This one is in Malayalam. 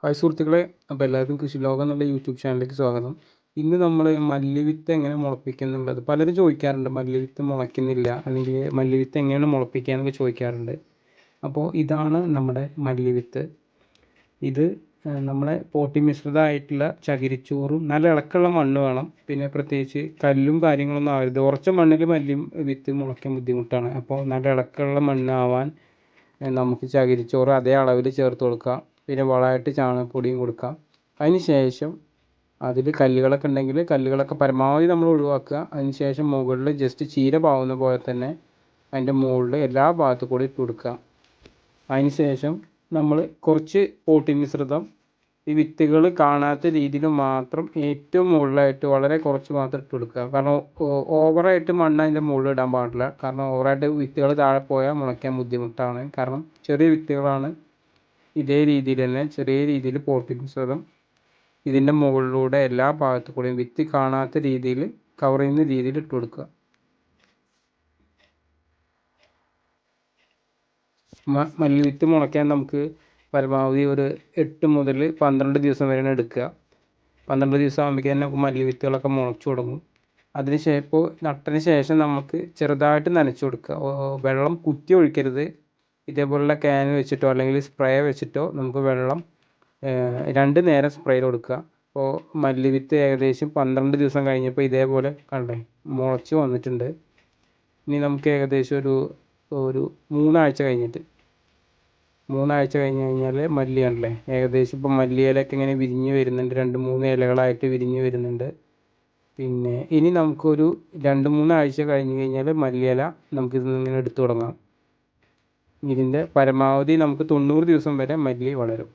ഹായ് സുഹൃത്തുക്കളെ, അപ്പോൾ എല്ലാവർക്കും കൃഷിലോകം എന്നുള്ള യൂട്യൂബ് ചാനലിലേക്ക് സ്വാഗതം. ഇന്ന് നമ്മൾ മല്ലിവിത്ത് എങ്ങനെ മുളപ്പിക്കുക എന്നുള്ളത് പലരും ചോദിക്കാറുണ്ട്. മല്ലിവിത്ത് മുളയ്ക്കുന്നില്ല, അല്ലെങ്കിൽ മല്ലിവിത്ത് എങ്ങനെയാണ് മുളപ്പിക്കുക എന്നൊക്കെ ചോദിക്കാറുണ്ട്. അപ്പോൾ ഇതാണ് നമ്മുടെ മല്ലിവിത്ത്. ഇത് നമ്മളെ പോട്ടി മിശ്രിതമായിട്ടുള്ള ചകിരിച്ചോറും നല്ല ഇളക്കമുള്ള മണ്ണ് വേണം. പിന്നെ പ്രത്യേകിച്ച് കല്ലും കാര്യങ്ങളൊന്നും ആവരുത്. ഉറച്ച മണ്ണിൽ വിത്ത് മുളയ്ക്കാൻ ബുദ്ധിമുട്ടാണ്. അപ്പോൾ നല്ല ഇളക്കമുള്ള മണ്ണാവാൻ നമുക്ക് ചകിരിച്ചോറ് അതേ അളവിൽ ചേർത്ത് കൊടുക്കാം. പിന്നെ വളമായിട്ട് ചാണകപ്പൊടിയും കൊടുക്കാം. അതിന് ശേഷം അതിൽ കല്ലുകളൊക്കെ ഉണ്ടെങ്കിൽ കല്ലുകളൊക്കെ പരമാവധി നമ്മൾ ഒഴിവാക്കുക. അതിന് ശേഷം മുകളിൽ ജസ്റ്റ് ചീര പാവുന്ന പോലെ തന്നെ അതിൻ്റെ മുകളിൽ എല്ലാ ഭാഗത്തു കൂടി ഇട്ട് കൊടുക്കുക. അതിന് ശേഷം നമ്മൾ കുറച്ച് പോട്ടി മിശ്രിതം ഈ വിത്തുകൾ കാണാത്ത രീതിയിൽ മാത്രം ഏറ്റവും മുകളിലായിട്ട് വളരെ കുറച്ച് മാത്രം ഇട്ട് കൊടുക്കുക. കാരണം ഓവറായിട്ട് മണ്ണ് അതിൻ്റെ മുകളിൽ ഇടാൻ പാടില്ല. കാരണം ഓവറായിട്ട് വിത്തുകൾ താഴെ പോയാൽ മുളയ്ക്കാൻ ബുദ്ധിമുട്ടാണ്. കാരണം ചെറിയ വിത്തുകളാണ്. ഇതേ രീതിയിൽ തന്നെ ചെറിയ രീതിയിൽ പോട്ടി മിശ്രിതം ഇതിൻ്റെ മുകളിലൂടെ എല്ലാ ഭാഗത്തു കൂടെയും വിത്ത് കാണാത്ത രീതിയിൽ കവർ ചെയ്യുന്ന രീതിയിൽ ഇട്ട് കൊടുക്കുക. മല്ലിവിത്ത് മുളയ്ക്കാൻ നമുക്ക് പരമാവധി ഒരു 8 മുതൽ 12 ദിവസം വരെയാണ് എടുക്കുക. 12 ദിവസം ആകുമ്പോഴേക്കും തന്നെ മല്ലിവിത്തുകളൊക്കെ മുളച്ചു തുടങ്ങും. ഇപ്പോൾ നട്ടതിന് ശേഷം നമുക്ക് ചെറുതായിട്ട് നനച്ചു കൊടുക്കുക. വെള്ളം കുത്തി ഒഴിക്കരുത്. ഇതേപോലുള്ള ക്യാൻ വെച്ചിട്ടോ അല്ലെങ്കിൽ സ്പ്രേ വെച്ചിട്ടോ നമുക്ക് വെള്ളം 2 നേരം സ്പ്രേ ചെയ്ത് കൊടുക്കുക. അപ്പോൾ മല്ലിവിത്ത് ഏകദേശം 12 ദിവസം കഴിഞ്ഞപ്പോൾ ഇതേപോലെ കണ്ടേ മുളച്ച് വന്നിട്ടുണ്ട്. ഇനി നമുക്ക് ഏകദേശം ഒരു 3 ആഴ്ച കഴിഞ്ഞിട്ട് 3 ആഴ്ച കഴിഞ്ഞ് കഴിഞ്ഞാൽ മല്ലി കണ്ടല്ലേ ഏകദേശം ഇപ്പോൾ മല്ലി ഇലയൊക്കെ ഇങ്ങനെ വിരിഞ്ഞ് വരുന്നുണ്ട്. 2-3 ഇലകളായിട്ട് വിരിഞ്ഞ് വരുന്നുണ്ട്. പിന്നെ ഇനി നമുക്കൊരു 2-3 ആഴ്ച കഴിഞ്ഞ് കഴിഞ്ഞാൽ മല്ലിയില നമുക്കിതിൽ നിന്ന് ഇങ്ങനെ എടുത്തു തുടങ്ങാം. ഇതിൻ്റെ പരമാവധി നമുക്ക് 90 ദിവസം വരെ മല്ലി വളരും.